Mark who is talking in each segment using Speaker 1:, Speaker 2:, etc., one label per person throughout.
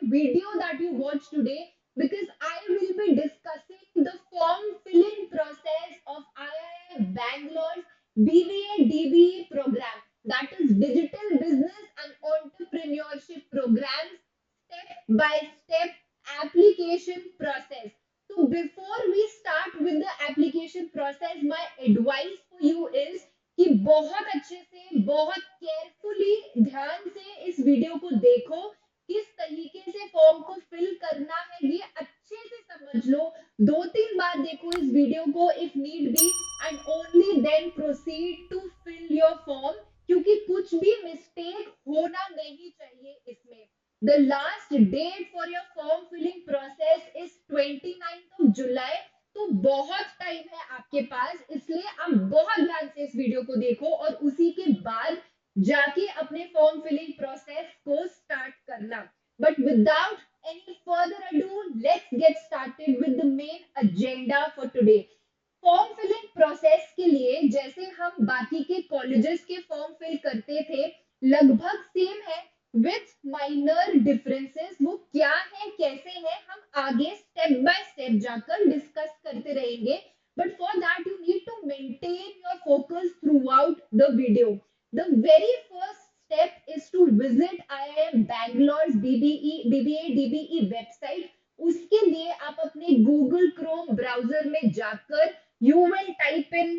Speaker 1: video that you watch today because I will be discussing the form filling process of IIM Bangalore's BBA DBE program, that is Digital Business and Entrepreneurship Programs, step by step application process. So before we start with the application process, my advice for you is कि बहुत अच्छे से बहुत carefully ध्यान से इस video को देखो, किस तरीके से फॉर्म को फिल करना है ये अच्छे से समझ लो, दो तीन बार देखो इस वीडियो को if need be, and only then proceed to fill your form, क्योंकि कुछ भी मिस्टेक होना नहीं चाहिए इसमें. The last date for your form filling process is 29th of July. तो बहुत टाइम है आपके पास, इसलिए आप बहुत ध्यान से इस वीडियो को देखो और उसी के बाद जाके अपने फॉर्म फिलिंग प्रोसेस को स्टार्ट करना. But without any further adieu, let's get started with the main agenda for today. Form filling process के लिए जैसे हम बाकी के कॉलेजेस के फॉर्म फिल करते थे, लगभग सेम है विथ माइनर डिफरेंसेस. वो क्या है कैसे है हम आगे स्टेप बाय स्टेप जाकर डिस्कस करते रहेंगे. But for that you need to maintain your focus throughout the video. The very first step is to visit IIM Bangalore's BBA DBE website. उसके लिए आप अपने Google Chrome ब्राउजर में जाकर you will type in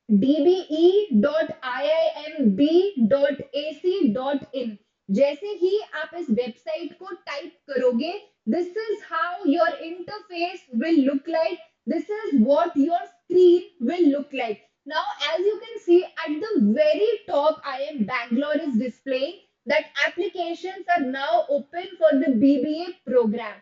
Speaker 1: dbe.iimb.ac.in. जैसे ही आप इस वेबसाइट को टाइप करोगे, this is how your interface will look like. This is what your screen will look like. Now, as you can see at the very top, IIM Bangalore is displaying that applications are now open for the BBA program.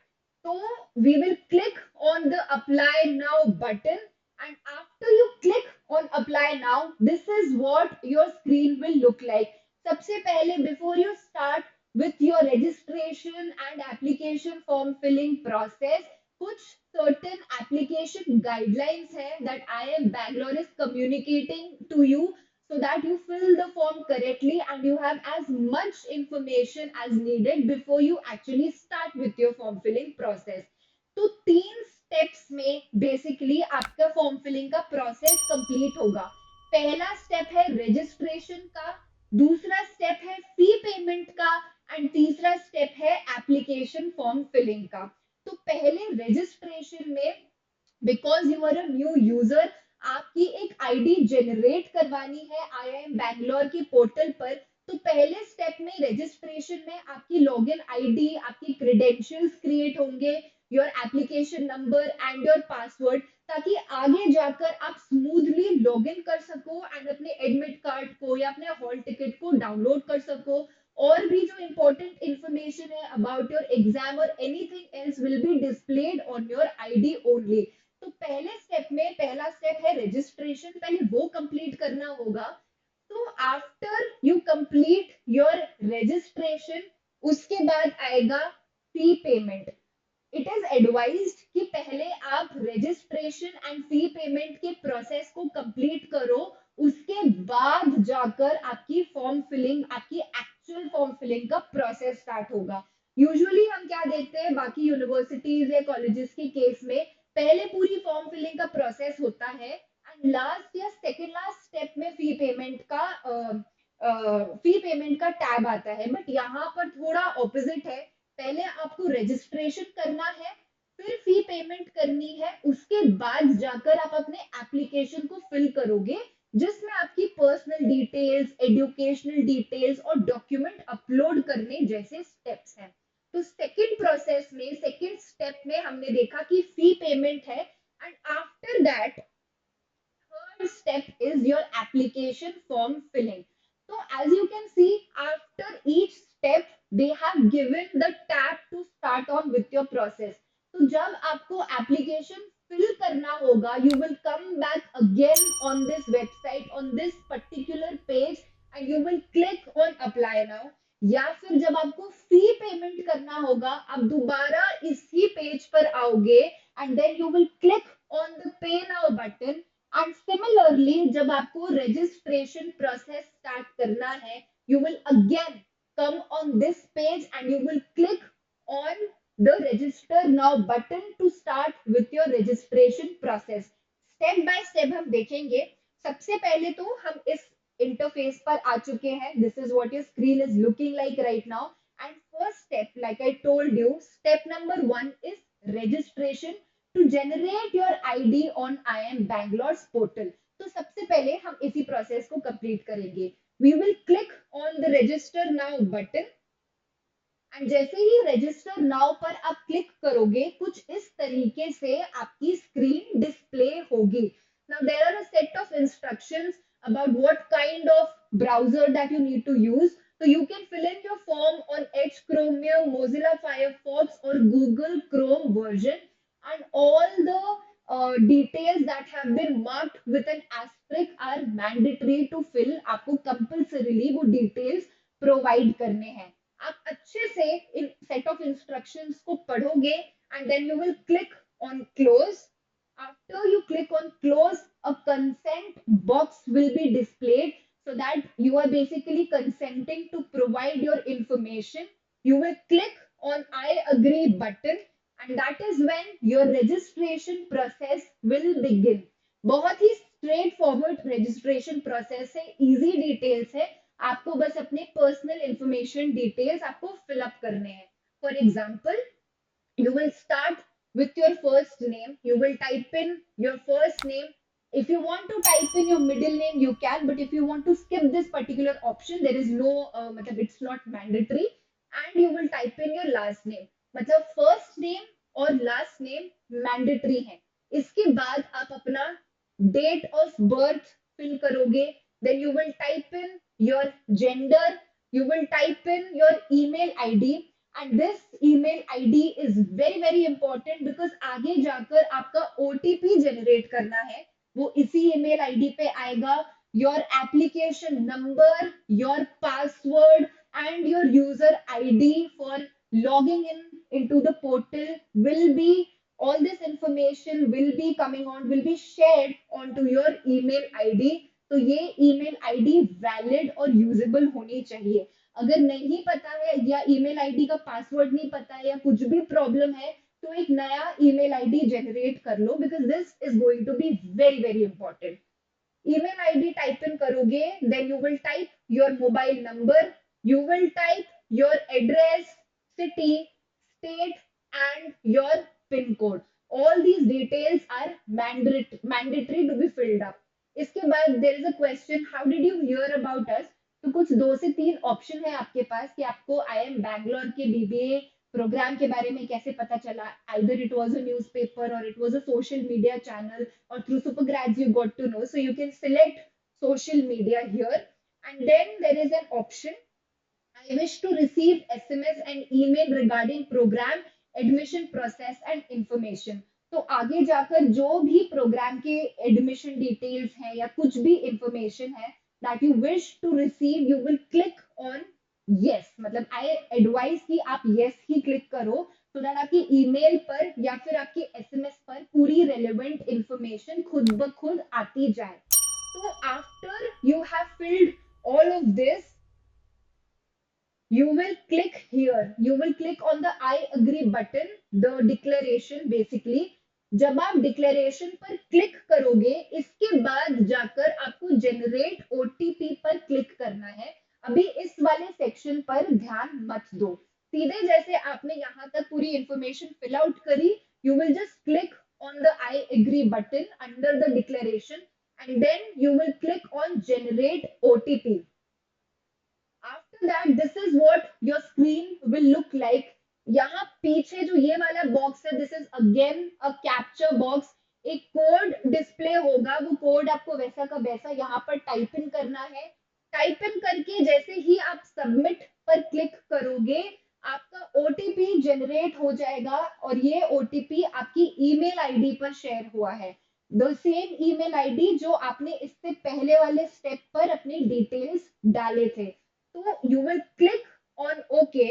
Speaker 1: So we will click on the apply now button, and after you click on apply now, this is what your screen will look like. सबसे पहले before you start with your registration and application form filling process, कुछ certain application guidelines है that IIM Bangalore is communicating to you so that you fill the form correctly and you have as much information as needed before you actually start with your form filling process. तो तीन steps में basically आपका form filling का process complete होगा. पहला step है registration का, दूसरा स्टेप है फी पेमेंट का, एंड तीसरा स्टेप है एप्लीकेशन फॉर्म फिलिंग का. तो पहले रजिस्ट्रेशन में, because you are a new user, आपकी एक आईडी जनरेट करवानी है आईआईएम बैंगलोर के पोर्टल पर. तो पहले स्टेप में रजिस्ट्रेशन में आपकी लॉगिन आईडी, आपकी क्रेडेंशियल्स क्रिएट होंगे, your application number and your password, ताकि आगे जाकर आप स्मूथली लॉगिन कर सको एंड अपने एडमिट कार्ड को या अपने हॉल टिकट को डाउनलोड कर सको. और भी जो इंपॉर्टेंट इंफॉर्मेशन है अबाउट योर एग्जाम और anything else will be displayed on your ID only. तो पहले स्टेप में पहला स्टेप है रजिस्ट्रेशन, पहले वो कंप्लीट करना होगा. तो after you complete your registration, उसके बाद आएगा fee payment. It is advised कि पहले आप रजिस्ट्रेशन एंड फी पेमेंट के प्रोसेस को कंप्लीट करो, उसके बाद जाकर आपकी फॉर्म फिलिंग, आपकी एक्चुअल फॉर्म फिलिंग का प्रोसेस स्टार्ट होगा. यूजुअली हम क्या देखते हैं बाकी यूनिवर्सिटीज या कॉलेजेस के केस में, पहले पूरी फॉर्म फिलिंग का प्रोसेस होता है एंड लास्ट या सेकेंड लास्ट स्टेप में फी पेमेंट का टैब आता है. बट यहाँ पर थोड़ा ऑपोजिट है. पहले आपको रजिस्ट्रेशन करना है, फिर फी पेमेंट करनी है, उसके बाद जाकर आप अपने एप्लीकेशन को फिल करोगे, जिसमें आपकी पर्सनल डिटेल्स, एजुकेशनल डिटेल्स और डॉक्यूमेंट अपलोड करने जैसे स्टेप्स हैं. तो सेकंड प्रोसेस में, सेकंड स्टेप में हमने देखा कि फी पेमेंट है, and after that third step is your application form filling. So as you can see, after each step they have given the tab to start on with your process. तो जब आपको application fill करना होगा, you will come back again on this website, on this particular page, and you will click on apply now. या फिर जब आपको fee payment करना होगा, आप दोबारा इसी पेज पर आओगे and then you will click on the pay now button. And similarly जब आपको रजिस्ट्रेशन प्रोसेस स्टार्ट करना है, you will again come on this page and you will click on the register now button to start with your registration process. Step by step हम देखेंगे. सबसे पहले तो हम इस इंटरफेस पर आ चुके हैं. This is what your screen is looking like right now. And first step, like I told you, step number 1 is registration to generate your ID on IIM Bangalore's portal. तो सबसे पहले हम इसी प्रोसेस को कंप्लीट करेंगे. We will click on the register now button. And जैसे ही register now पर आप क्लिक करोगे, कुछ इस तरीके से आपकी स्क्रीन डिस्प्ले होगी. Now there are a set of instructions about what kind of browser that you need to use. So you can fill in your form on Edge, Chromium, Mozilla Firefox or Google Chrome version, and all the details that have been marked with an asterisk are mandatory to fill. आपको compulsorily वो details provide करने हैं. आप अच्छे से इन set of instructions को पढ़ोगे and then you will click on close. After you click on close, a consent box will be displayed so that you are basically consenting to provide your information. You will click on I agree button and that is when your registration process will begin. बहुत ही straight forward registration process है, easy details है. आपको बस अपने personal information details आपको fill up करने हैं. For example, you will start with your first name. You will type in your first name. If you want to type in your middle name, you can, but if you want to skip this particular option, there is no, it's not mandatory. And you will type in your last name. मतलब first name और last name mandatory है. इसके बाद आप अपना date of birth fill करोगे. Then you will type in your gender. You will type in your email ID. And this email ID is very very important because आगे जाकर आपका OTP जनरेट करना है. वो इसी email ID पे आएगा. Your application number, your password and your user ID for logging in into the portal will be, all this information will be coming on, will be shared onto your email ID. तो ये email ID valid और usable होनी चाहिए. अगर नहीं पता है या ईमेल आईडी का पासवर्ड नहीं पता है या कुछ भी प्रॉब्लम है, तो एक नया ईमेल आईडी जनरेट कर लो because this is going to be very very important. Email ID type in करोगे, then you will type your mobile number, you will type your address, city, state and your pin code. All these details are mandatory to be filled up. इसके बाद there is a question, how did you hear about us. तो कुछ 2 से 3 option है आपके पास कि आपको IIM Bangalore के BBA प्रोग्राम के बारे में कैसे पता चला. Either it was a newspaper और it was a social media channel और through super grades you got to know. So you can select social media here and then there is an option, I wish to receive SMS and email regarding program admission process and information. तो आगे जाकर जो भी programme के admission details हैं या कुछ भी इंफॉर्मेशन है that you wish to receive, you will click on yes. मतलब I advise कि आप yes ही क्लिक करो so that आपकी ईमेल पर या फिर आपकी SMS पर पूरी relevant information खुद ब खुद आती जाए. So after you have filled all of this, you will click here. You will click on the I agree button, the declaration basically. जब आप डिक्लेरेशन पर क्लिक करोगे, इसके बाद जाकर आपको जनरेट ओटीपी पर क्लिक करना है. अभी इस वाले सेक्शन पर ध्यान मत दो. सीधे जैसे आपने यहाँ तक पूरी इंफॉर्मेशन फिल आउट करी, you will just click on the I agree button under the declaration and then you will click on generate OTP. After that, this is what your screen will look like. यहाँ पीछे जो ये वाला box है, this is again a capture box. एक code display होगा, वो code आपको वैसा का वैसा यहाँ पर टाइप इन करना है. टाइप इन करके जैसे ही आप सबमिट पर क्लिक करोगे, आपका ओटीपी जनरेट हो जाएगा और ये ओटीपी आपकी ईमेल आईडी पर शेयर हुआ है. द सेम ईमेल आईडी जो आपने इससे पहले वाले स्टेप पर अपने डिटेल्स डाले थे. तो you will click on OK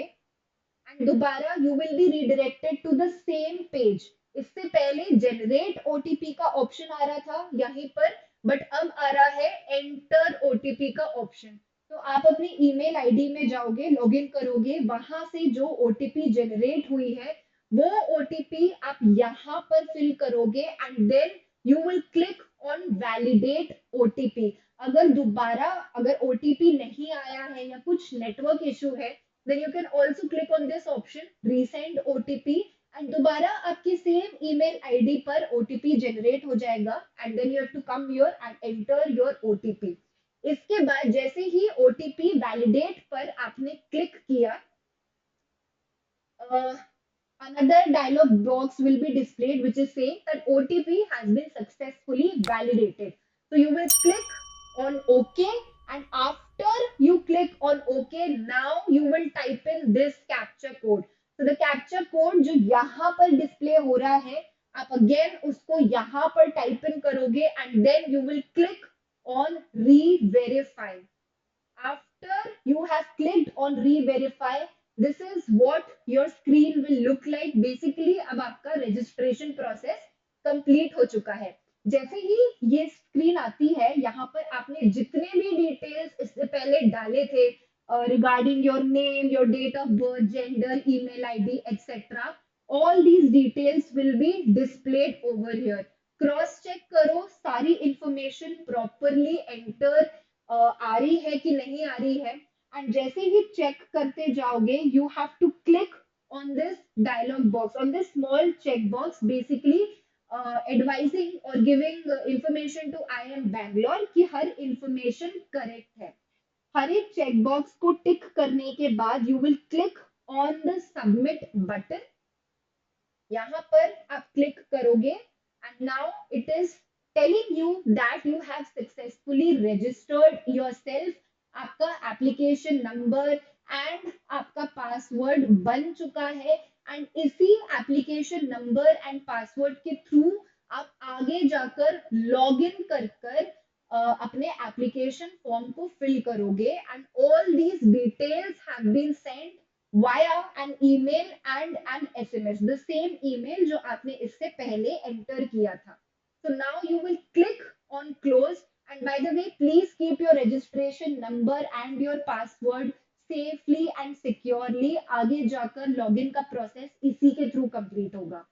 Speaker 1: and दोबारा you will be redirected to the same page. इससे पहले generate OTP का ऑप्शन आ रहा था यहीं पर, बट अब आ रहा है enter OTP का ऑप्शन. तो आप अपनी ईमेल आईडी में जाओगे, लॉगिन करोगे, वहां से जो ओटीपी जनरेट हुई है वो ओटीपी आप यहाँ पर फिल करोगे and then you will click on validate OTP. अगर दोबारा अगर ओटीपी नहीं आया है या कुछ नेटवर्क इशू है, then you can also click on this option resend OTP and दोबारा आपकी सेम ईमेल आईडी पर ओटीपी जनरेट हो जाएगा and then you have to come here and enter your OTP. इसके बाद जैसे ही ओटीपी वैलिडेट पर आपने क्लिक किया, another dialog box will be displayed which is saying that OTP has been successfully validated. So you will click on OK and after you click on OK, now you will type in this captcha code. So the captcha code जो यहाँ पर display हो रहा है, आप again उसको यहाँ पर type in करोगे and then you will click on re-verify. After you have clicked on re-verify, this is what your screen will look like. Basically अब आपका registration process complete हो चुका है। जैसे ही ये स्क्रीन आती है, यहाँ पर आपने जितने भी डिटेल्स इससे पहले डाले थे regarding your name, your date of birth, gender, email ID, etc. All these details will be displayed over here. Cross check करो सारी information properly enter आ रही है कि नहीं आ रही है एंड जैसे ही चेक करते जाओगे you have to click on this dialog box on this small check box basically advising और giving information to IIM Bangalore कि हर इंफॉर्मेशन करेक्ट है। हर एक चेक बॉक्स को टिक करने के बाद you will click on the submit button. यहाँ पर आप क्लिक करोगे and now it is telling you that you have successfully registered yourself. आपका एप्लीकेशन नंबर एंड आपका पासवर्ड बन चुका है एंड इसी एप्लीकेशन नंबर एंड पासवर्ड के थ्रू आप आगे जाकर लॉग इन कर कर अपने एप्लीकेशन फॉर्म को फिल करोगे and all these details have been sent via an email and an SMS, the same email जो आपने इससे पहले enter किया था। So now you will click on close and by the way please keep your registration number and your password safely and securely। आगे जाकर login का process इसी के through complete होगा।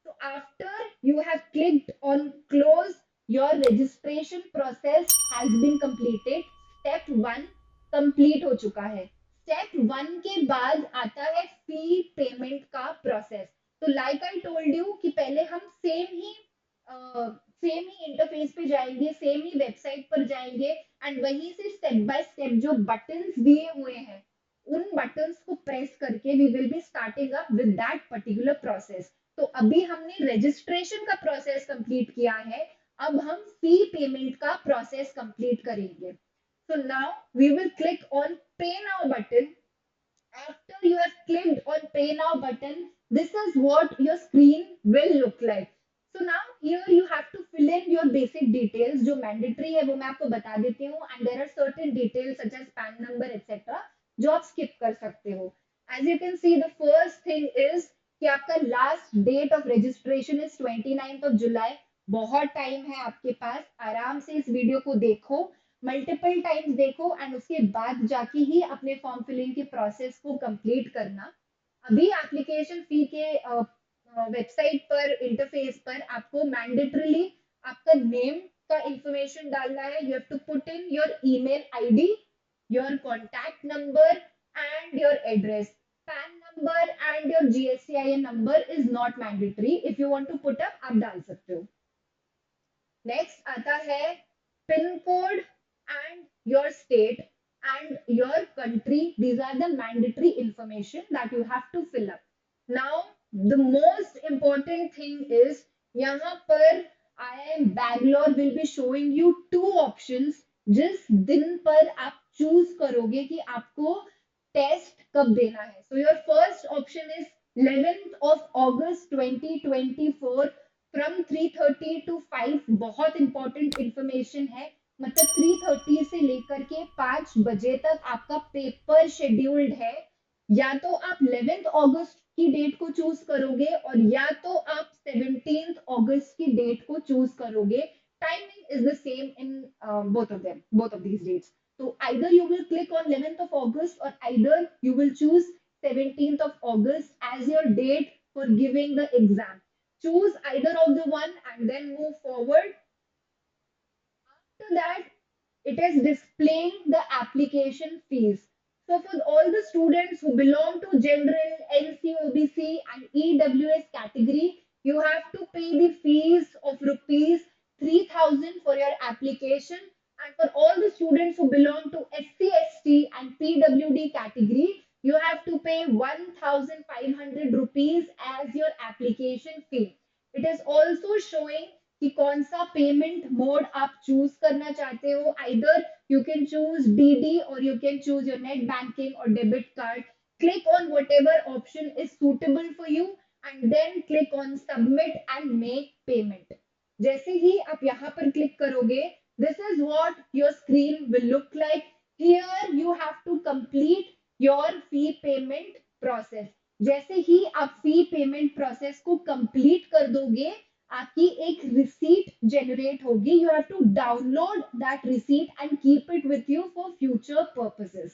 Speaker 1: So after you have clicked on close, your registration process has been completed। Step 1 complete हो चुका है। Step 1 के बाद आता है फी पेमेंट का प्रोसेस। तो लाइक आई टोल्ड यू कि पहले हम सेम ही इंटरफेस पे जाएंगे, सेम ही वेबसाइट पर जाएंगे एंड वहीं से स्टेप बाय स्टेप जो बटन्स दिए हुए हैं उन बटन्स को प्रेस करके we will be starting up with that particular process. तो अभी हमने रजिस्ट्रेशन का प्रोसेस कंप्लीट किया है, अब हम फी पेमेंट का प्रोसेस कंप्लीट करेंगे। So now we will click on Pay Now button. After you have clicked on Pay Now button, this is what your screen will look like. So now here you have to fill in your basic details. जो mandatory है वो मैं आपको बता देती हूँ and there are certain details such as PAN number etc. जो आप skip कर सकते हो। As you can see, the first thing is कि आपका last date of registration is 29th of July। बहुत टाइम है आपके पास, आराम से इस वीडियो को देखो, मल्टीपल टाइम्स देखो एंड उसके बाद जाके ही अपने फॉर्म फिलिंग के प्रोसेस को कंप्लीट करना। अभी एप्लीकेशन फी के वेबसाइट पर इंटरफेस पर आपको मैंडेटरीली आपका नेम का इंफॉर्मेशन डालना है। You have to put in your email ID, your contact number and your address. PAN number and your GSTIN number is not mandatory, if you want to put up आप डाल सकते हो। Next आता है pin code and your state and your country. These are the mandatory information that you have to fill up. Now the most important thing is यहाँ पर IIM Bangalore will be showing you two options। जिस दिन पर आप choose करोगे कि आपको test कब देना है। So your first option is 11th of August 2024 from 3:30 to 5। बहुत इंपॉर्टेंट इंफॉर्मेशन है, मतलब 3:30 से लेकर के 5 बजे तक आपका पेपर शेड्यूल्ड है। या तो आप 11th अगस्त की डेट को चूज करोगे और या तो आप 17th अगस्त की डेट को चूज करोगे। Timing is the same in both of these dates. So either you will click on 11th of August or either you will choose 17th of August as your date for giving the exam. Choose either of the one and then move forward. After that, it is displaying the application fees. So for all the students who belong to general, NC, OBC and EWS category, you have to pay the fees of rupees 3,000 for your application. And for all the students who belong to SC, ST and PWD category, you have to pay 1,500 rupees as your application fee. It is also showing कि कौन सा payment mode आप choose करना चाहते हो either you can choose DD और you can choose your net banking और debit card click on whatever option is suitable for you and then click on submit and make payment. जैसे ही आप यहाँ पर क्लिक करोगे this is what your screen will look like. Here you have to complete your fee payment process. जैसे ही आप fee payment process को कंप्लीट कर दोगे आपकी एक रिसीट जनरेट होगी. You have to download that receipt and keep it with you for future purposes.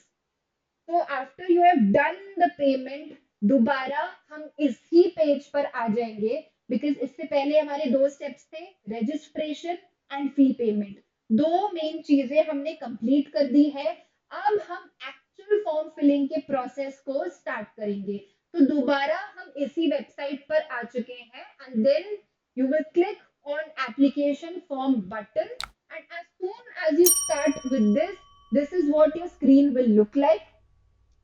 Speaker 1: तो after you have done the payment दोबारा हम इसी पेज पर आ जाएंगे बिकॉज इससे पहले हमारे दो स्टेप्स थे रजिस्ट्रेशन एंड फी पेमेंट. दो मेन चीजें हमने कंप्लीट कर दी है. अब हम एक्चुअल फॉर्म फिलिंग के प्रोसेस को स्टार्ट करेंगे. तो दोबारा हम इसी वेबसाइट पर आ चुके हैं and then you will click on application form button and as soon as you start with this is what your screen will look like.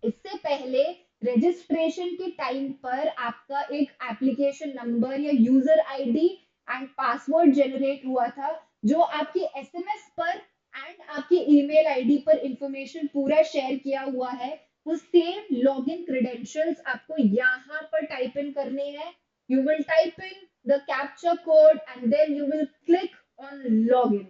Speaker 1: इससे पहले रजिस्ट्रेशन के टाइम पर आपका एक एप्लीकेशन नंबर या user ID and password generate हुआ था जो आपकी एसएमएस पर एंड आपकी ईमेल आईडी पर इंफॉर्मेशन पूरा शेयर किया हुआ है. वो सेम लॉगिन क्रेडेंशियल्स आपको यहाँ पर टाइप इन करने हैं. You will type in the captcha code and then you will click on login.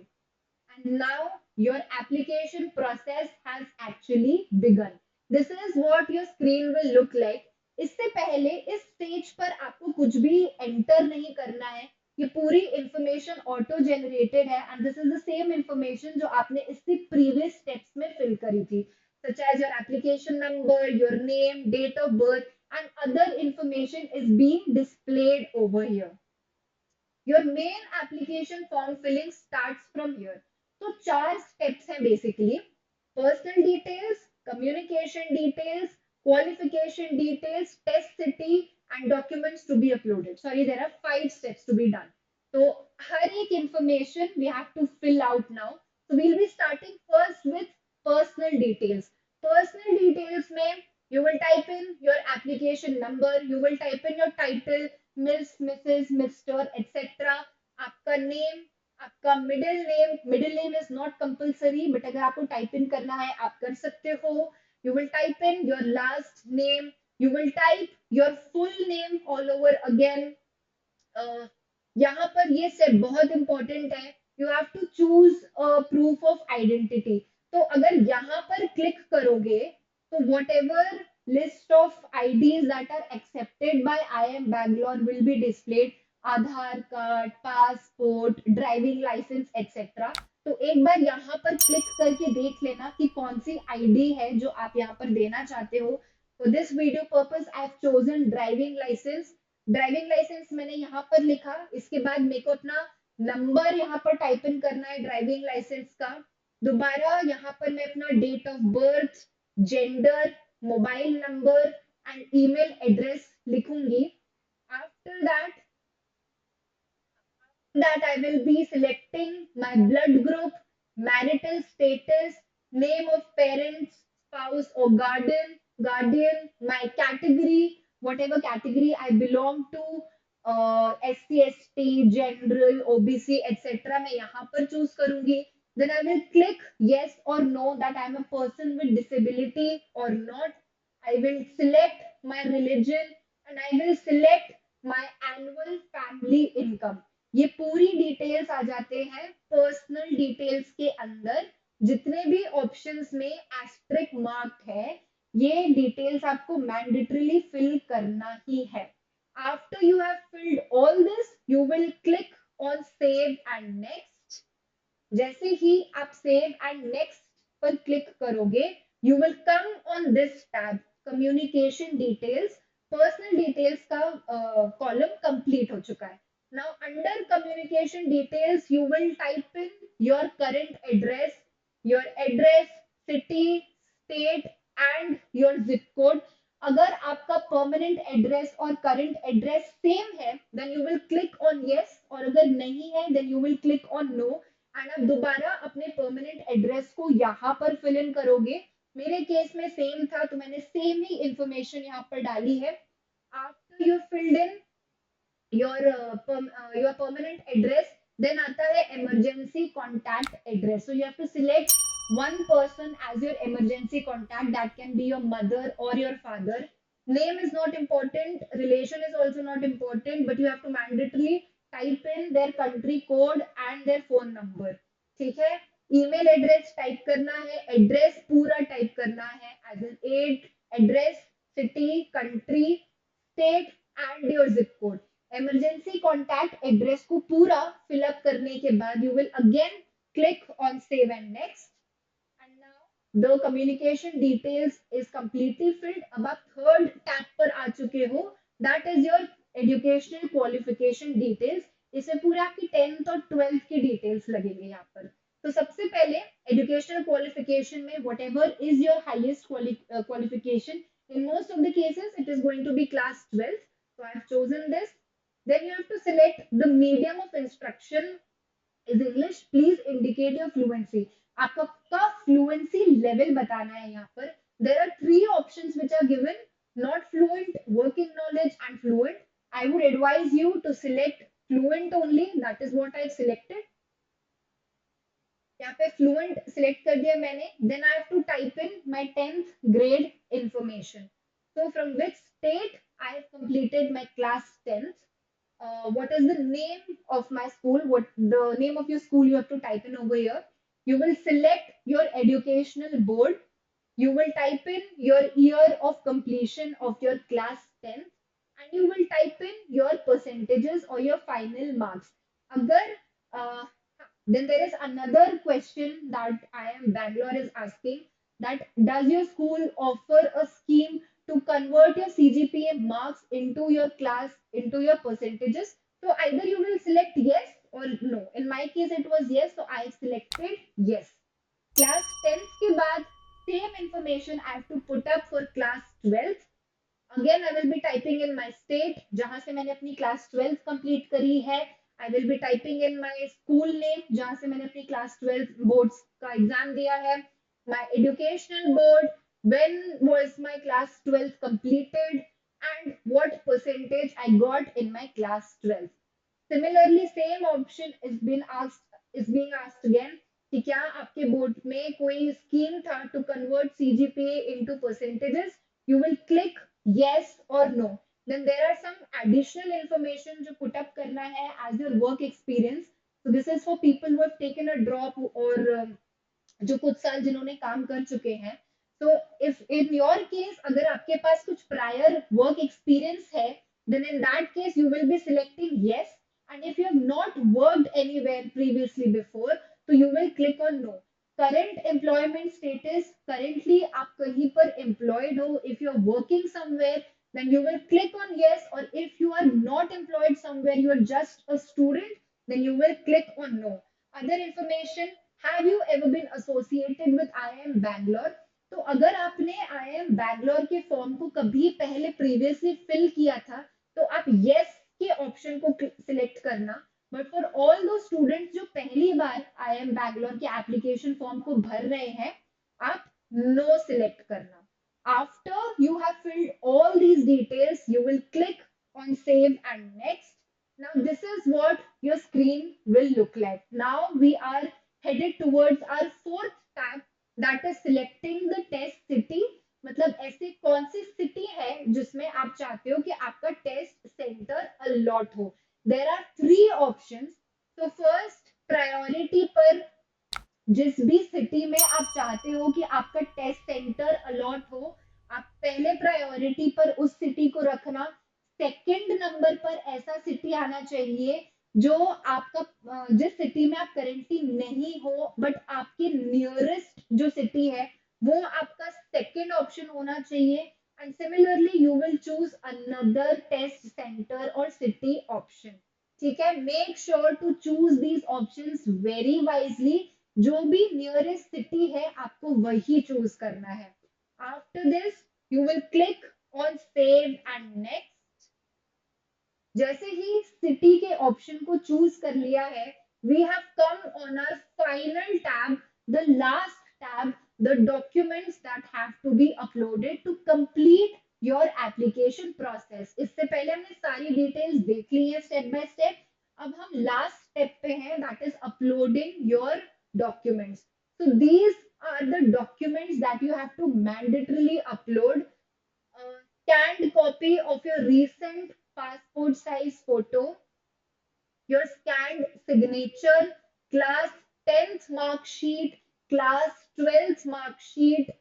Speaker 1: And now your application process has actually begun. This is what your screen will look like. इससे पहले इस stage पर आपको कुछ भी enter नहीं करना है. ये पूरी इंफॉर्मेशन ऑटो जनरेटेड है and this is the same information जो आपने इससे प्रीवियस स्टेप्स में फिल करी थी such as your application number, your name, date of birth, and other information is being displayed over here. Your main application form filling starts from here. So चार steps हैं basically. Personal details, communication details, qualification details, test city, and documents to be uploaded. Sorry, there are 5 steps to be done. So हर एक information we have to fill out now. So we'll be starting first with personal details. Personal details में you will type in your application number, you will type in your title, miss Mrs mister etcetera. आपका name, आपका middle name is not compulsory but अगर आपको type in करना है आप कर सकते हो. You will type in your last name, you will type your full name all over again. यहाँ पर ये स्टेप बहुत इंपॉर्टेंट है. You have to choose proof of identity. तो अगर यहाँ पर क्लिक करोगे तो whatever list of IDs that are accepted by IIM Bangalore will be displayed. Aadhaar card, passport, driving licence etcetera. तो एक बार यहाँ पर क्लिक करके देख लेना कि कौन सी आईडी है जो आप यहाँ पर देना चाहते हो. For this video purpose I have chosen driving licence. Driving licence मैंने यहाँ पर लिखा. इसके बाद मेरे को अपना नंबर यहाँ पर टाइप इन करना है ड्राइविंग लाइसेंस का. दोबारा यहाँ पर मैं अपना date of birth, gender, mobile number and email address लिखूंगी. After that I will be selecting my blood group, marital status, name of parents, spouse or guardian, my category, whatever category I belong to, SC, ST, general, OBC, etc. मैं यहाँ पर choose करूंगी. Then I will click yes or no that I am a person with disability or not. I will select my religion and I will select my annual family income. ये पूरी details आ जाते हैं personal details के अंदर. जितने भी options में asterisk mark है ये डिटेल्स आपको मैंडेटरीली फिल करना ही है. After you have filled all this you will click on save and next. जैसे ही आप सेव एंड नेक्स्ट पर क्लिक करोगे, you will come on this tab, communication details, personal details का कॉलम कंप्लीट हो चुका है. Now under communication details you will type in your current address, city, state and your zip code. अगर आपका permanent address और current address same है then you will click on yes, और अगर नहीं है then you will click on no. And आप दोबारा अपने परमानेंट एड्रेस को यहाँ पर फिल इन करोगे. मेरे केस में सेम था तो मैंने सेम ही इंफॉर्मेशन यहाँ पर डाली है. After you filled in your permanent address, then आता है emergency contact address. So you have to select one person as your emergency contact. That can be your mother or your father. Name is not important, relation is also not important, but you have to mandatorily type in their country code and their phone number. ठीक है. Email address type करना है, address पूरा type करना है as an ad, address, city, country, state and your zip code. Emergency contact address को पूरा fill up करने के बाद you will again click on save and next. And now the communication details is completely filled. अब आप third tab पर आ चुके हो, that is your educational qualification details. इसमें पूरे आपकी 10th और 12th की डिटेल्स लगेंगे यहाँ पर. तो सबसे पहले एजुकेशनल क्वालिफिकेशन में what ever is your highest qualification, in most of the cases it is going to be class 12th, so I have chosen this. Then you have to select the medium of instruction is English. Please indicate your fluency. आपका fluency level बताना है यहाँ पर. There are three options which are given: not fluent, working knowledge, and fluent. I would advise you to select fluent only. That is what I have selected. यहाँ पे fluent select कर दिया मैंने. Then I have to type in my 10th grade information. So from which state I have completed my class 10th. What is the name of my school? What the name of your school you have to type in over here. You will select your educational board. You will type in your year of completion of your class 10th, and you will type in your percentages or your final marks. अगर then there is another question that IIM Bangalore is asking, that does your school offer a scheme to convert your CGPA marks into your class, into your percentages? So either you will select yes or no. In my case, it was yes, so I selected yes. Class 10th के बाद same information I have to put up for class 12th. Again, I will be typing in my state जहां से मैंने अपनी class 12th complete करी है. I will be typing in my school name जहां से मैंने अपनी class 12th boards का एग्जाम दिया है. My educational board, when was my class 12th completed, and what percentage I got in my class 12th. Similarly, same option is being asked again कि क्या आपके बोर्ड में कोई स्कीम था to convert CGPA into percentages. You will click yes or no. Then there are some additional information जो put up करना है as your work experience. So this is for people who have taken a drop और जो कुछ साल जिन्होंने काम कर चुके हैं. So if in your case अगर आपके पास कुछ prior work experience है, then in that case you will be selecting yes. And if you have not worked anywhere previously before, so you will click on no. Current employment status, currently आप कहीं पर employed हो, if you are working somewhere, then you will click on yes. Or if you are not employed somewhere, you are just a student, then you will click on no. Other information, have you ever been associated with IIM Bangalore? तो अगर आपने IIM Bangalore के form को कभी पहले previously fill किया था तो आप yes के ऑप्शन को सिलेक्ट करना. बट फॉर ऑल दो स्टूडेंट्स जो पहली बार IIM Bangalore के एप्लीकेशन फॉर्म को भर रहे हैं, आप नो सिलेक्ट करना. After you have filled all these details, you will click on save and next. Now this is what your screen will look like. Now we are headed towards our fourth tab, that is selecting the test city. मतलब ऐसे कौन सी city है जिसमें आप चाहते हो कि आपका टेस्ट सेंटर अलॉट हो. There are three options. तो फर्स्ट, प्रायोरिटी पर जिस भी सिटी में आप चाहते हो कि आपका टेस्ट सेंटर अलॉट हो, आप पहले प्रायोरिटी पर उस सिटी को रखना. सेकंड नंबर पर ऐसा सिटी आना चाहिए जो आपका जिस सिटी में आप करेंटली नहीं हो बट आपके नियरेस्ट जो सिटी है वो आपका सेकंड ऑप्शन होना चाहिए. And similarly you will choose another test centre और सिटी ऑप्शन. ठीक है, make sure to choose these options very wisely. जो भी नियरेस्ट सिटी है आपको वही चूज करना है. After this you will click on save and next. जैसे ही सिटी के ऑप्शन को चूज कर लिया है, we have come on our final tab, the last tab, the documents that have to be uploaded to complete your application process. इससे पहले हमने सारी डिटेल्स देख ली है स्टेप बाय स्टेप. अब हम लास्ट स्टेप पे हैं, that is uploading your documents. So these are the documents that you have to mandatorily upload. Scanned copy of your recent passport size photo, your scanned signature, class 10th mark sheet, class 12th mark sheet,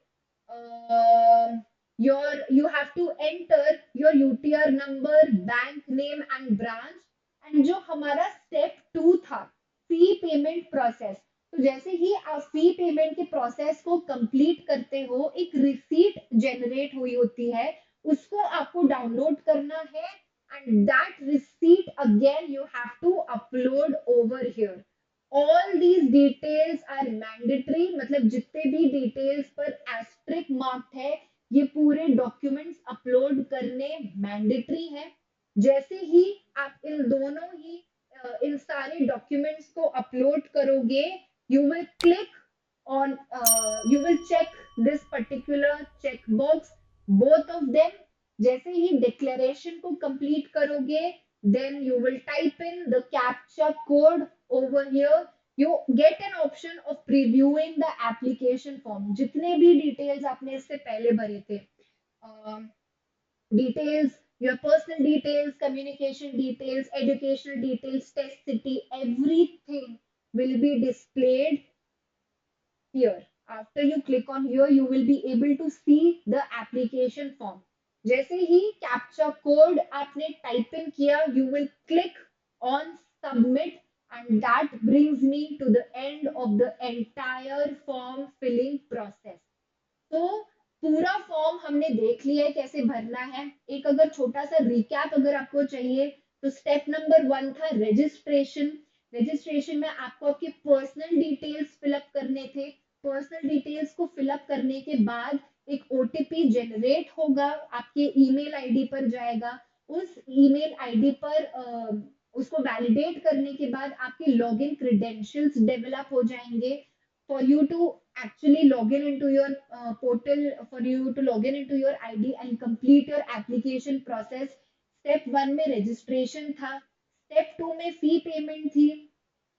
Speaker 1: your you have to enter your UTR number, bank name and branch. And जो हमारा step 2 था, फी payment process. तो जैसे ही आप fee payment के process को complete करते हो, एक रिसीट जनरेट हुई होती है, उसको आपको डाउनलोड करना है. And that receipt again you have to upload over here. All these details are mandatory. मतलब जितने भी डिटेल्स पर एस्ट्रिक मार्क है, ये पूरे डॉक्यूमेंट्स अपलोड करने मैंडेटरी है. जैसे ही आप इन दोनों ही इन सारे डॉक्यूमेंट्स को अपलोड करोगे, you will click on you will check this particular checkbox, both of them. जैसे ही डिक्लेरेशन को कंप्लीट करोगे, then you will type in the captcha code over here. You get an option of previewing the application form. जितने भी details आपने इससे पहले भरे थे, details, your personal details, communication details, educational details, test city, everything will be displayed here. After you click on here, you will be able to see the application form. जैसे ही captcha code आपने type in किया, you will click on submit and that brings me to the end of the entire form filling process. तो पूरा form हमने देख लिया है कैसे भरना है. एक अगर छोटा सा रिकैप अगर आपको चाहिए, तो स्टेप नंबर 1 था रजिस्ट्रेशन. रजिस्ट्रेशन में आपको आपके पर्सनल डिटेल्स फिलअप करने थे. पर्सनल डिटेल्स को फिलअप करने के बाद एक ओटीपी जनरेट होगा, आपके ईमेल आईडी पर जाएगा. उस ईमेल आईडी पर उसको वैलिडेट करने के बाद आपके लॉगिन क्रेडेंशियल्स डेवलप हो जाएंगे for you to actually log in into your portal, for you to log in into your ID and complete your application process. Step 1 में registration था. Step 2 में fee payment थी.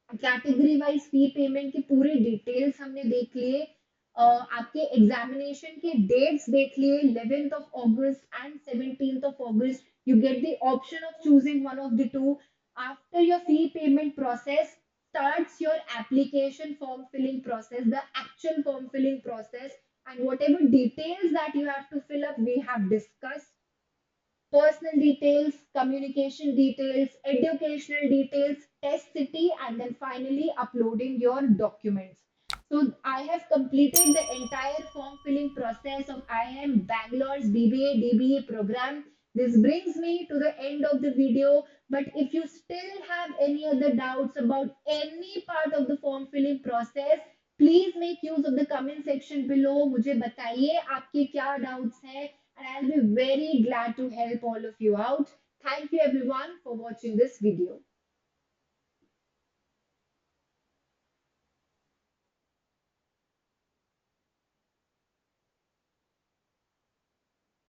Speaker 1: कैटेगरी वाइज फी पेमेंट की पूरी details हमने देख लिए. आपके एग्जामिनेशन के डेट्स देख लिए, 11th of August and 17th of August. You get the option of choosing one of the two. After your fee payment process starts your application form filling process, the actual form filling process, and whatever details that you have to fill up, we have discussed. Personal details, communication details, educational details, test city, and then finally uploading your documents. So I have completed the entire form filling process of IIM Bangalore's BBA DBE program. This brings me to the end of the video. But if you still have any other doubts about any part of the form filling process, please make use of the comment section below. मुझे बताइए आपके क्या doubts हैं, and I'll be very glad to help all of you out. Thank you everyone for watching this video.